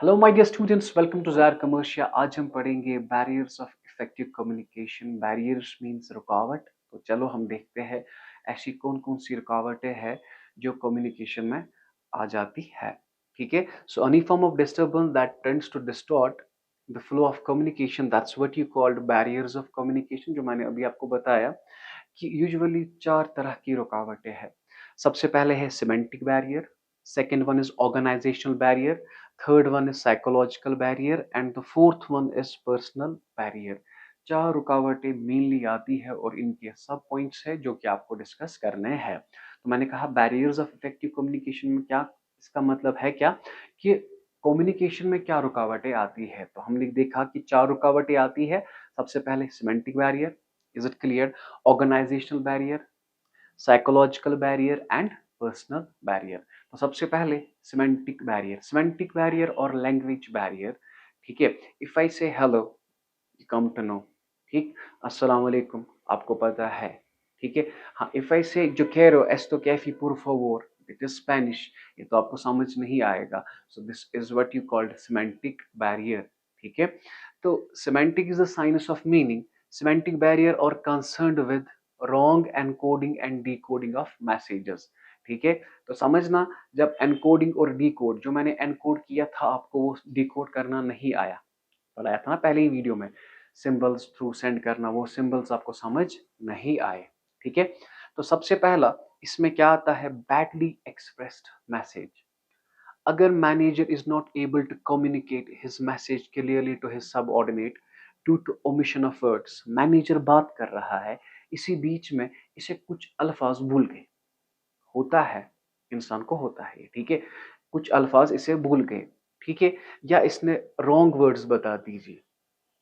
Hello my dear students, welcome to ज़ायर कमर्शिया। आज हम पढ़ेंगे barriers of effective communication. Barriers means रुकावट। तो चलो हम देखते हैं ऐसी कौन कौन सी रुकावटें हैं जो कम्युनिकेशन में आ जाती है। ठीक है, so any form of disturbance that tends to distort the flow of communication, that's what you called barriers of communication. जो मैंने अभी आपको बताया कि यूजुअली चार तरह की रुकावटें हैं। सबसे पहले है semantic barrier, second one is organisational barrier, third one is psychological barrier and the fourth one is personal barrier. चार रुकावटें मेनली आती है और इनके सब पॉइंट्स है जो कि आपको डिस्कस करने हैं। तो मैंने कहा बैरियर्स ऑफ इफेक्टिव कम्युनिकेशन में क्या, इसका मतलब है क्या कि कम्युनिकेशन में क्या रुकावटें आती है। तो हमने देखा कि चार रुकावटें आती है। सबसे पहले semantic barrier, is it clear, organisational barrier, psychological barrier and personal barrier. तो सबसे पहले सिमेंटिक बैरियर और लैंग्वेज बैरियर। ठीक है, if I say hello, you come to know. ठीक, अस्सलाम वालेकुम, आपको पता है। ठीक है, हाँ, इफ आई से जो quiero esto que fi por favor, it is Spanish, ये तो आपको समझ नहीं आएगा। So this is what you called semantic barrier. ठीक है, तो semantic is the science of meaning. Semantic barrier और concerned with wrong encoding and decoding of messages. ठीक है, तो समझना, जब एनकोडिंग और डिकोड, जो मैंने एनकोड किया था आपको वो डिकोड करना नहीं आया, बताया था ना पहले ही वीडियो में, सिंबल्स थ्रू सेंड करना, वो सिंबल्स आपको समझ नहीं आए। ठीक है, तो सबसे पहला इसमें क्या आता है, बैडली एक्सप्रेस्ड मैसेज। अगर manager is not able to communicate his message clearly to his subordinate due to omission of words, manager बात कर रहा है, इसी बीच में इसे कुछ अल्फाज भूल गए, होता है, इंसान को होता है, ठीक है, कुछ अल्फाज इसे भूल गए। ठीक है, या इसने रॉन्ग वर्ड्स बता दीजिए,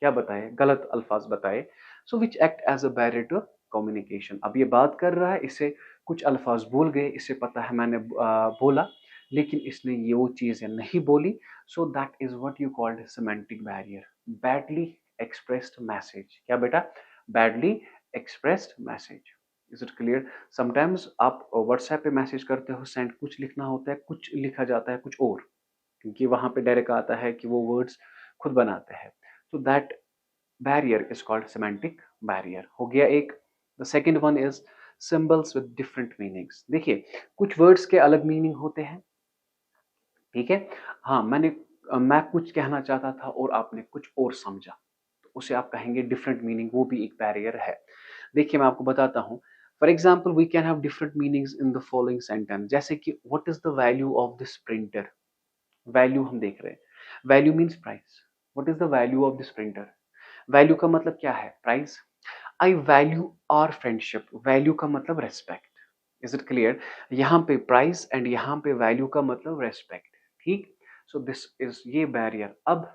क्या बताए, गलत अल्फाज बताए, so which act as a barrier to communication. अब ये बात कर रहा है, इसे कुछ अल्फाज भूल गए, इसे पता है मैंने बोला, लेकिन इसने ये वो चीजें नहीं बोली, so that is what you called semantic barrier, badly expressed message. क्या बेटा, badly expressed message. Is it clear? Sometimes आप व्हाट्सएप पे मैसेज करते हो, सेंड कुछ लिखना होता है, कुछ लिखा जाता है कुछ और, क्योंकि वहां पे डायरेक्ट आता है कि वो वर्ड्स खुद बनाते हैं। So that barrier is called semantic barrier। हो गया एक। The second one is symbols with different meanings। देखिए, कुछ वर्ड्स के अलग मीनिंग होते हैं। ठीक है, हाँ, मैं कुछ कहना चाहता था और आपने कुछ और समझा, तो उसे आप कहेंगे डिफरेंट मीनिंग, वो भी एक बैरियर है। देखिए, मैं आपको बताता हूँ। For example, we can have different meanings in the following sentence, जैसे कि what is the value of this printer. Value हम देख रहे हैं, value means price. What is the value of this printer, value का मतलब क्या है, price. I value our friendship, value का मतलब रेस्पेक्ट। Is it clear? यहाँ पे प्राइस एंड यहाँ पे वैल्यू का मतलब रेस्पेक्ट। ठीक, सो दिस इज ये बैरियर। अब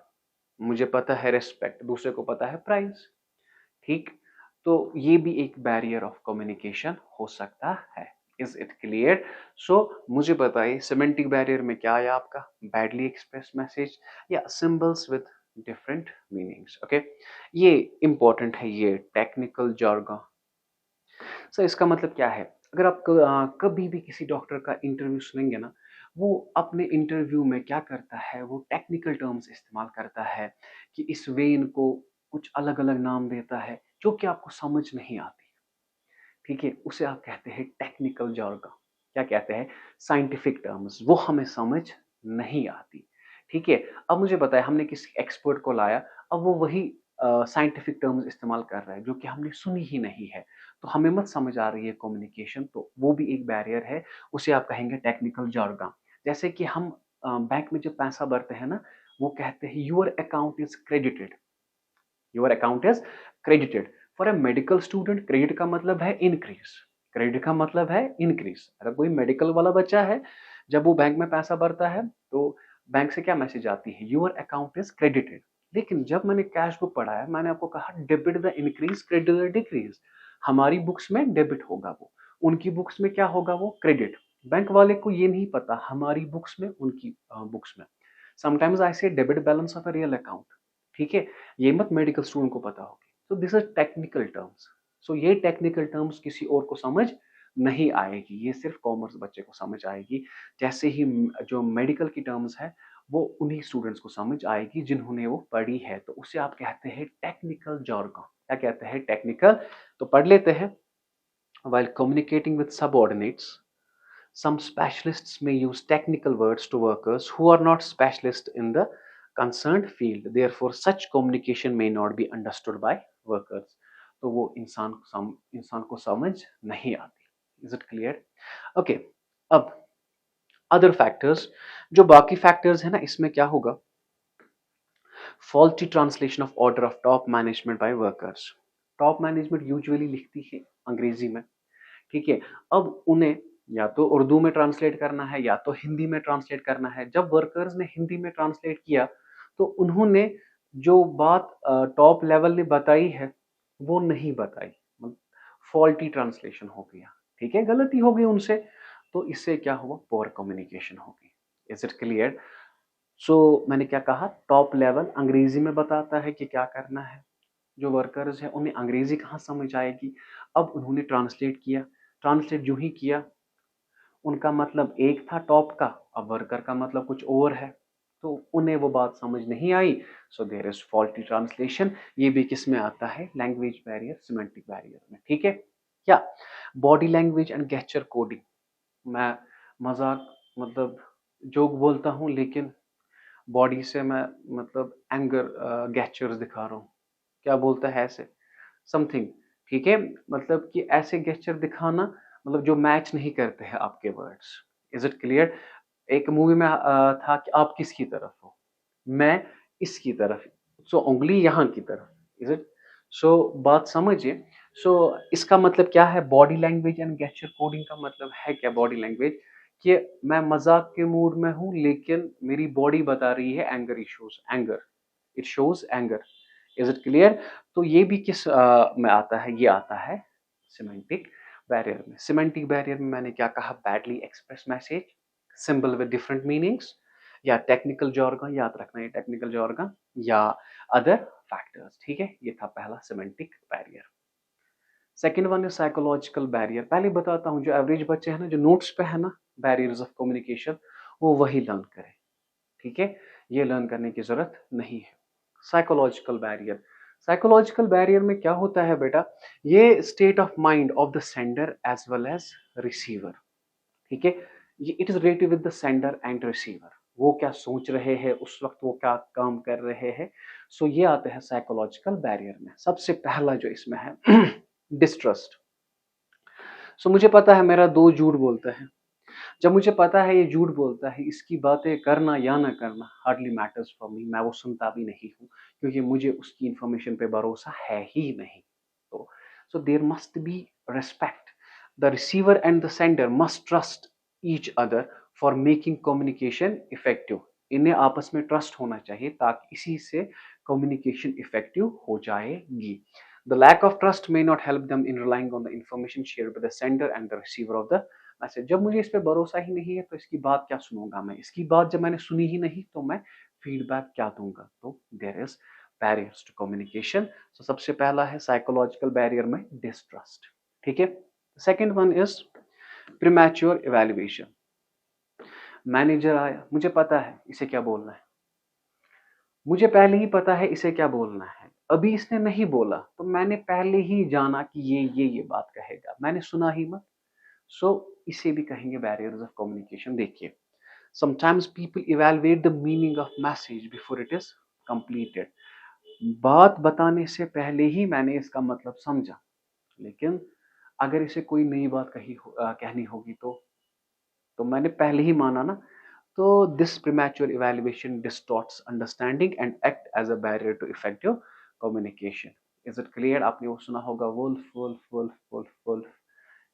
मुझे पता है रेस्पेक्ट, दूसरे को पता है प्राइस। ठीक, तो ये भी एक बैरियर ऑफ कम्युनिकेशन हो सकता है। Is it clear? सो मुझे बताइए, सिमेंटिक बैरियर में क्या आया आपका, बैडली एक्सप्रेस मैसेज या symbols with different meanings. Okay, ये इंपॉर्टेंट है, ये टेक्निकल jargon। सर इसका मतलब क्या है, अगर आप कभी भी किसी डॉक्टर का इंटरव्यू सुनेंगे ना, वो अपने इंटरव्यू में क्या करता है, वो टेक्निकल टर्म्स इस्तेमाल करता है कि इस वेन को कुछ अलग अलग नाम देता है जो कि आपको समझ नहीं आती। ठीक है, उसे आप कहते हैं टेक्निकल jargon। क्या कहते हैं, साइंटिफिक टर्म्स, वो हमें समझ नहीं आती। ठीक है, अब मुझे बताया, हमने किसी एक्सपर्ट को लाया, अब वो वही साइंटिफिक टर्म्स इस्तेमाल कर रहा है जो कि हमने सुनी ही नहीं है, तो हमें मत समझ आ रही है कम्युनिकेशन, तो वो भी एक बैरियर है, उसे आप कहेंगे टेक्निकल jargon। जैसे कि हम बैंक में जब पैसा भरते हैं ना, वो कहते हैं your account is credited, your account is credited. For a medical student, credit का मतलब है इंक्रीज, क्रेडिट का मतलब है इंक्रीज। अगर कोई मेडिकल वाला बच्चा है, जब वो बैंक में पैसा भरता है, तो बैंक से क्या मैसेज आती है, योर अकाउंट इज क्रेडिटेड। लेकिन जब मैंने कैश बुक पढ़ा है, मैंने आपको कहा debit the increase credit the decrease. हमारी बुक्स में डेबिट होगा वो, उनकी बुक्स में क्या होगा, वो क्रेडिट। बैंक वाले को ये नहीं पता हमारी बुक्स में, उनकी बुक्स में। Sometimes I say debit balance of a real account. ठीक है, ये मत मेडिकल स्टूडेंट को पता होगी। So this is technical terms. So ये टेक्निकल टर्म्स किसी और को समझ नहीं आएगी, ये सिर्फ कॉमर्स बच्चे को समझ आएगी। जैसे ही जो मेडिकल की टर्म्स है, वो उन्हीं स्टूडेंट्स को समझ आएगी जिन्होंने वो पढ़ी है। तो उसे आप कहते हैं टेक्निकल jargon। क्या कहते हैं? टेक्निकल। तो पढ़ लेते हैं। While communicating with subordinates, some specialists may use technical words to workers who are not specialists in the concerned field. Therefore, such communication may not be understood by workers. तो वो इंसान को समझ नहीं आती। Is it clear? Okay. अब other factors, जो बाकी फैक्टर्स है ना, इसमें क्या होगा? Faulty translation of order of top management by workers. Top management usually लिखती है अंग्रेजी में, ठीक है। अब उन्हें या तो उर्दू में ट्रांसलेट करना है या तो हिंदी में ट्रांसलेट करना है। जब वर्कर्स ने हिंदी में ट्रांसलेट किया तो उन्होंने जो बात टॉप लेवल ने बताई है वो नहीं बताई, फॉल्टी ट्रांसलेशन हो गया, ठीक है, गलती हो गई उनसे। तो इससे क्या हुआ? पोअर कम्युनिकेशन हो गई। Is it clear? सो मैंने क्या कहा? टॉप लेवल अंग्रेजी में बताता है कि क्या करना है, जो वर्कर्स है उन्हें अंग्रेजी कहाँ समझ आएगी। अब उन्होंने ट्रांसलेट किया, ट्रांसलेट जो ही किया उनका मतलब एक था टॉप का, अब वर्कर का मतलब कुछ और है, तो उन्हें वो बात समझ नहीं आई। So there is faulty translation. ये भी किस में आता है? लैंग्वेज बैरियर, सिमेंटिक बैरियर में, ठीक है। क्या body language and gesture coding. मैं मजाक मतलब जोक बोलता हूँ, लेकिन बॉडी से मैं मतलब एंगर गेस्चर्स दिखा रहा हूँ। क्या बोलता है ऐसे समथिंग, ठीक है, मतलब कि ऐसे गेस्चर दिखाना मतलब जो मैच नहीं करते हैं आपके वर्ड्स। Is it clear? एक मूवी में था कि आप किसकी तरफ हो, मैं इसकी तरफ, सो उंगली यहाँ की तरफ। Is it? सो बात समझिए। सो इसका मतलब क्या है? Body language and gesture coding का मतलब है क्या? बॉडी लैंग्वेज कि मैं मजाक के मूड में हूँ लेकिन मेरी बॉडी बता रही है anger issues, anger, it shows anger. Is it clear? तो ये भी किस में आता है? ये आता है सिमेंटिक बैरियर में। सिमेंटिक बैरियर में मैंने क्या कहा? Badly express message, symbol with different meanings, या टेक्निकल जॉर्गन, याद रखना ये टेक्निकल जॉर्गन, या अदर फैक्टर्स, ठीक है। ये था पहला semantic barrier. Second one is psychological barrier. पहले बताता हूँ, जो एवरेज बच्चे हैं ना, जो नोट्स पे है ना बैरियर्स ऑफ कम्युनिकेशन, वो वही लर्न करें, ठीक है, ये लर्न करने की जरूरत नहीं है। साइकोलॉजिकल बैरियर, साइकोलॉजिकल बैरियर में क्या होता है बेटा? ये state of mind of the sender as well as receiver, ठीक है। ये it is related with the sender and receiver, वो क्या सोच रहे हैं उस वक्त, वो क्या काम कर रहे हैं। सो ये आते हैं साइकोलॉजिकल बैरियर में। सबसे पहला जो इसमें है डिस्ट्रस्ट। सो मुझे पता है मेरा दो झूठ बोलता है, जब मुझे पता है ये झूठ बोलता है, इसकी बातें करना या ना करना हार्डली मैटर्स फॉर मी, मैं वो सुनता भी नहीं हूँ, क्योंकि मुझे उसकी इंफॉर्मेशन पे भरोसा है ही नहीं। तो so there must be respect, the receiver and the sender must trust each other for making communication effective. इन्हें आपस में ट्रस्ट होना चाहिए ताकि इसी से कम्युनिकेशन इफेक्टिव हो जाएगी। The lack of trust may not help them in relying on the information shared by the sender and the receiver of the message। जब मुझे इस पे भरोसा ही नहीं है तो इसकी बात क्या सुनूंगा मैं, इसकी बात जब मैंने सुनी ही नहीं तो मैं फीडबैक क्या दूंगा। तो there is barriers to communication. तो सबसे पहला है साइकोलॉजिकल बैरियर में डिस्ट्रस्ट, ठीक है। Second one is premature evaluation. Manager आया, मुझे पता है इसे क्या बोलना है, मुझे पहले ही पता है इसे क्या बोलना है, अभी इसने नहीं बोला तो मैंने पहले ही जाना कि ये बात कहेगा, मैंने सुना ही मत। सो इसे भी कहेंगे बैरियर्स ऑफ कम्युनिकेशन। देखिए, sometimes people evaluate the meaning of message before it is completed. बात बताने से पहले ही मैंने इसका मतलब समझा, लेकिन अगर इसे कोई नई बात कहनी होगी तो मैंने पहले ही माना ना। तो this premature evaluation distorts understanding and act as a barrier to effective communication. Is it clear? आपने वो सुना होगा wolf wolf wolf wolf wolf,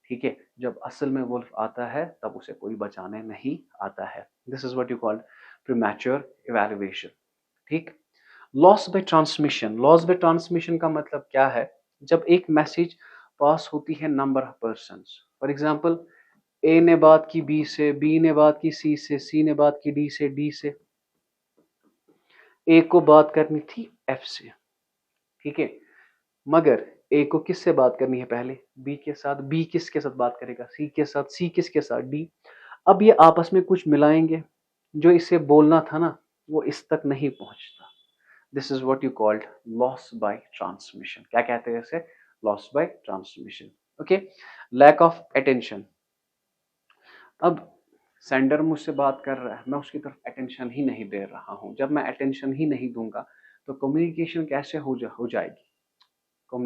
ठीक है। जब असल में वुल्फ आता है तब उसे कोई बचाने नहीं आता है। This is what you called premature evaluation, ठीक। Loss by transmission. Loss by transmission का मतलब क्या है? जब एक मैसेज पास होती है number of persons, for example A ने बात की बी से, बी ने बात की सी से, सी ने बात की डी से, डी से ए को बात करनी थी एफ से, ठीक है। मगर ए को किससे बात करनी है? पहले बी के साथ, बी किसके साथ बात करेगा? सी के साथ, सी किसके साथ? डी। अब ये आपस में कुछ मिलाएंगे, जो इसे बोलना था ना वो इस तक नहीं पहुंचता। This is what you called loss by transmission. क्या कहते हैं इसे? Loss by transmission. Okay. Lack of attention. अब सेंडर मुझसे बात कर रहा है, मैं उसकी तरफ अटेंशन ही नहीं दे रहा हूं। जब मैं अटेंशन ही नहीं दूंगा तो कम्युनिकेशन कैसे हो जाएगी?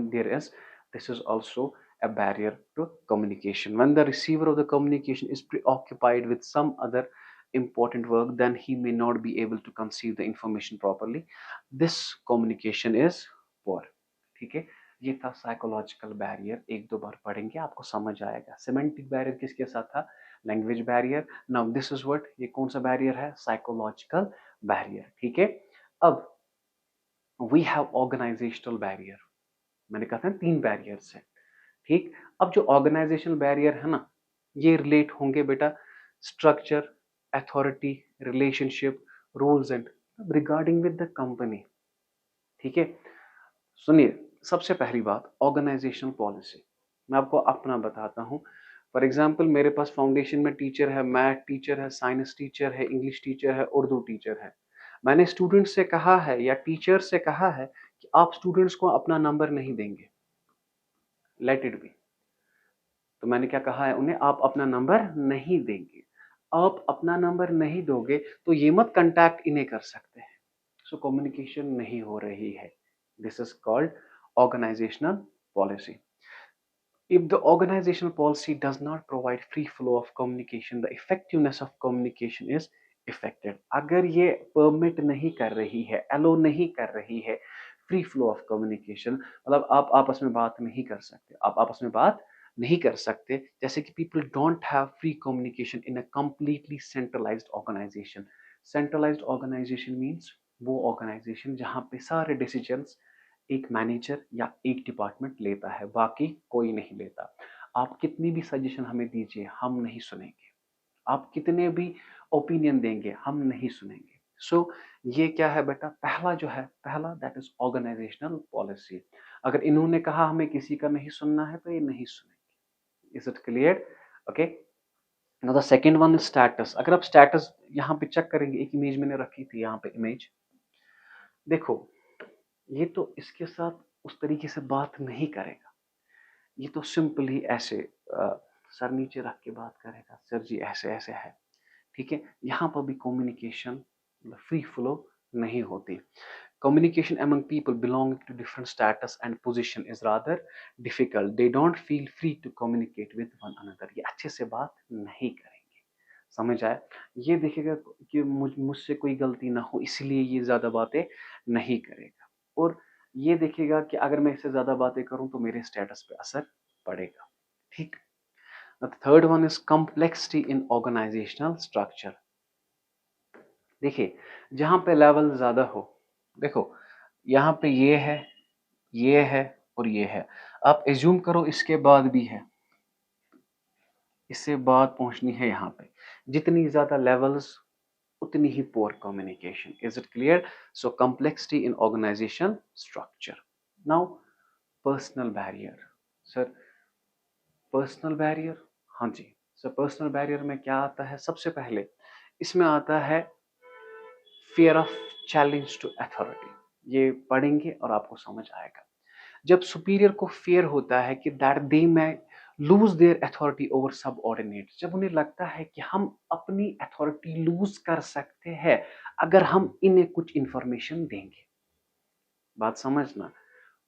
there is this is also a barrier to communication. When the receiver of the communication is preoccupied with some other important work, then he may not be able to conceive the information properly. This communication is poor. ठीक है, ये था psychological barrier. एक दो बार पढ़ेंगे आपको समझ आएगा। सेमेंटिक बैरियर किसके साथ था? Language barrier. Now this is what, ये कौन सा बैरियर है? Psychological barrier. ठीक है। अब वी हैव ऑर्गेनाइजेशनल बैरियर। मैंने कहा था 3 बैरियर्स है। ठीक। अब जो ऑर्गेनाइजेशनल बैरियर है ना, ये रिलेट होंगे बेटा structure, authority, relationship, rules and regarding with the company. ठीक है। सुनिए, सबसे पहली बात ऑर्गेनाइजेशनल पॉलिसी। मैं आपको अपना बताता हूँ। फॉर एग्जाम्पल मेरे पास फाउंडेशन में टीचर है, मैथ टीचर है, साइंस टीचर है, इंग्लिश टीचर है, उर्दू टीचर है। मैंने स्टूडेंट से कहा है या टीचर से कहा है कि आप स्टूडेंट्स को अपना नंबर नहीं देंगे, लेट इट बी। तो मैंने क्या कहा है उन्हें? आप अपना नंबर नहीं देंगे। आप अपना नंबर नहीं दोगे तो ये मत कांटेक्ट इन्हें कर सकते हैं। सो कम्युनिकेशन नहीं हो रही है। This is called organizational policy. If the organizational policy does not provide free flow of communication, the effectiveness of communication is affected. अगर ये परमिट नहीं कर रही है, अलो नहीं कर रही है फ्री फ्लो ऑफ कम्युनिकेशन, मतलब आप आपस में बात नहीं कर सकते, आप आपस में बात नहीं कर सकते। जैसे कि people don't have free communication in a completely centralised organisation. Centralised organisation means वो ऑर्गेनाइजेशन जहाँ पे सारे डिसीजंस एक मैनेजर या एक डिपार्टमेंट लेता है, बाकी कोई नहीं लेता। आप कितनी भी सजेशन हमें दीजिए, हम नहीं सुनेंगे। आप कितने भी ओपिनियन देंगे, हम नहीं सुनेंगे। सो ये क्या है बेटा? पहला जो है, पहला दैट इज ऑर्गेनाइजेशनल पॉलिसी। अगर इन्होंने कहा हमें किसी का नहीं सुनना है तो ये नहीं सुनेंगे। Is it clear? Okay. Now the second one is status. अगर आप स्टेटस यहाँ पे चेक करेंगे, एक इमेज मैंने रखी थी यहाँ पे इमेज देखो, ये तो इसके साथ उस तरीके से बात नहीं करेगा। ये तो सिंपल ही ऐसे सर नीचे रख के बात करेगा, सर जी ऐसे ऐसे है। ठीक है। यहाँ पर भी कम्युनिकेशन फ्री फ्लो नहीं होती। Communication among people belonging to different status and position is rather difficult. They don't feel free to communicate with one another. ये अच्छे से बात नहीं करेंगे। समझ आया? ये देखेगा कि मुझसे कोई गलती ना हो, इसलिए ये ज्यादा बातें नहीं करेगा। और ये देखेगा कि अगर मैं इससे ज्यादा बातें करूं तो मेरे स्टेटस पे असर पड़ेगा। ठीक। The third one is complexity in organisational structure. देखिए, जहां पे लेवल ज्यादा हो, देखो यहाँ पे ये है और ये है। आप एज्यूम करो इसके बाद भी है, इससे बात पहुंचनी है यहाँ पे। जितनी ज्यादा लेवल्स उतनी ही poor communication. Is it clear? So complexity in organisation structure. Now personal barrier. Sir personal barrier, हाँ जी सर, पर्सनल बैरियर में क्या आता है? सबसे पहले इसमें आता है fear of challenge to authority. ये पढ़ेंगे और आपको समझ आएगा। जब सुपीरियर को फियर होता है कि दैट दे में lose their authority over subordinate, जब उन्हें लगता है कि हम अपनी अथॉरिटी लूज कर सकते हैं अगर हम इन्हें कुछ इंफॉर्मेशन देंगे। बात समझना,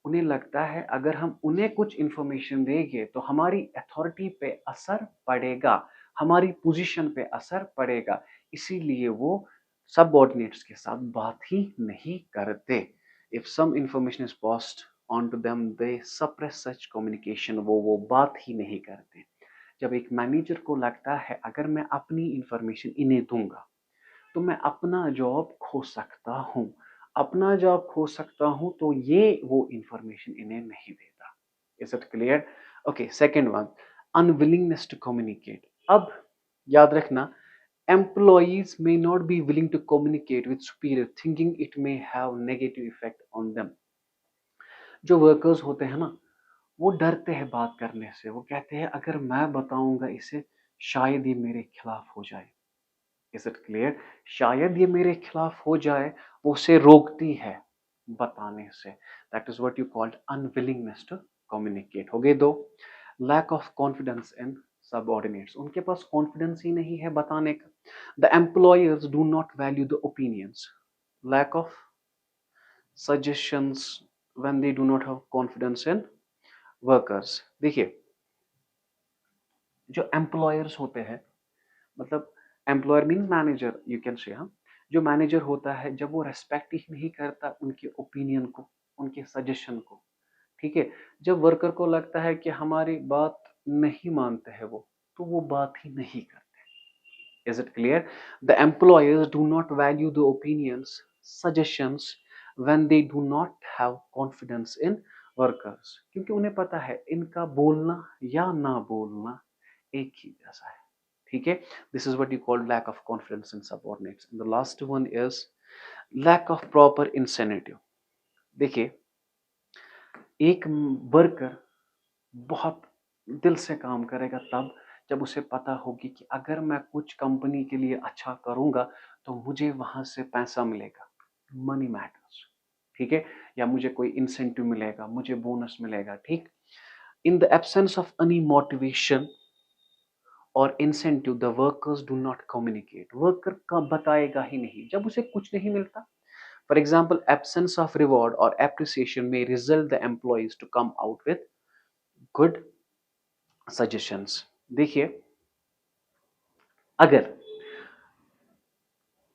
उन्हें लगता है अगर हम उन्हें कुछ इंफॉर्मेशन देंगे तो हमारी अथॉरिटी पे असर पड़ेगा, हमारी पोजीशन पे असर पड़ेगा, इसीलिए वो सबऑर्डिनेट्स के साथ बात ही नहीं करते। If some information is passed on to them they suppress such communication, वो बात ही नहीं करते। जब एक मैनेजर को लगता है अगर मैं अपनी इंफॉर्मेशन इन्हें दूंगा तो मैं अपना जॉब खो सकता हूँ, अपना जॉब खो सकता हूँ, तो ये वो इंफॉर्मेशन इन्हें नहीं देता। Is it clear? Okay. Second one, unwillingness to communicate. अब याद रखना, employees may not be willing to communicate with superior thinking it may have negative effect on them। जो वर्कर्स होते हैं ना, वो डरते हैं बात करने से। वो कहते हैं अगर मैं बताऊंगा इसे शायद ये मेरे खिलाफ हो जाए। Is it clear? शायद ये मेरे खिलाफ हो जाए, वो उसे रोकती है बताने से। That is what you called unwillingness to communicate. हो गए दो। Lack of confidence in subordinates, उनके पास कॉन्फिडेंस ही नहीं है बताने का। The employers do not value the opinions, lack of suggestions when they do not have confidence in workers। देखिए, जो एम्प्लॉयर्स होते हैं, मतलब employer mean manager you can say, हाँ, जो मैनेजर होता है जब वो रेस्पेक्ट ही नहीं करता उनके ओपिनियन को, उनके सजेशन को, ठीक है, जब वर्कर को लगता है कि हमारी बात नहीं मानते हैं वो, तो वो बात ही नहीं करते। Is it clear? The employers do not value the opinions, suggestions when they do not have confidence in workers, क्योंकि उन्हें पता है इनका बोलना या ना बोलना एक ही जैसा है। ठीक है, this is what you call lack of confidence in subordinates। And the last one is lack of proper incentive। देखिए, एक वर्कर बहुत दिल से काम करेगा तब जब उसे पता होगी कि अगर मैं कुछ कंपनी के लिए अच्छा करूंगा तो मुझे वहां से पैसा मिलेगा, मनी मैटर्स, ठीक है, या मुझे कोई इंसेंटिव मिलेगा, मुझे बोनस मिलेगा, ठीक। In the absence of any motivation और incentive the workers do not communicate, worker का बताएगा ही नहीं जब उसे कुछ नहीं मिलता। For example, absence of reward और एप्रिसिएशन में result the employees to come out with good suggestions. देखिए, अगर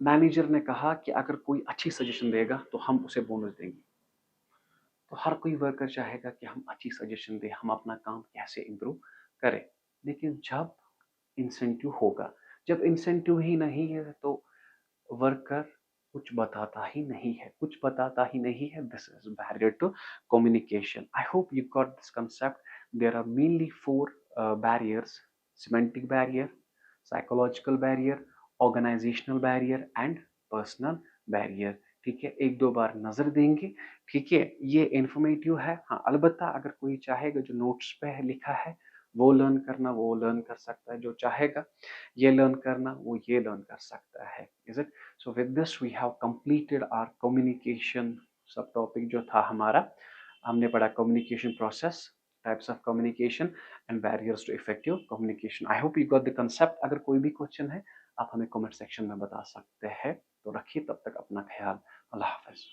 मैनेजर ने कहा कि अगर कोई अच्छी सजेशन देगा तो हम उसे बोनस देंगे, तो हर कोई वर्कर चाहेगा कि हम अच्छी सजेशन दें, हम अपना काम कैसे इंप्रूव करें। लेकिन जब इंसेंटिव होगा, जब इंसेंटिव ही नहीं है तो वर्कर कुछ बताता ही नहीं है, कुछ बताता ही नहीं है। This is barrier to communication. I hope you got this concept. There are mainly four barriers: semantic barrier, psychological barrier, organisational barrier and personal barrier. ठीक है, एक दो बार नजर देंगे। ठीक है, ये इंफॉर्मेटिव है। हाँ, अलबत्ता अगर कोई चाहेगा जो नोट्स पे है लिखा है वो लर्न करना, वो लर्न कर सकता है। जो चाहेगा ये लर्न करना, वो ये लर्न कर सकता है। Is it? So with this we have completed our communication subtopic जो था हमारा। हमने पढ़ा communication process, types of communication and barriers to effective communication. I hope you got the concept. अगर कोई भी क्वेश्चन है आप हमें कमेंट सेक्शन में बता सकते हैं। तो रखिए, तब तक अपना ख्याल। अल्लाह हाफिज।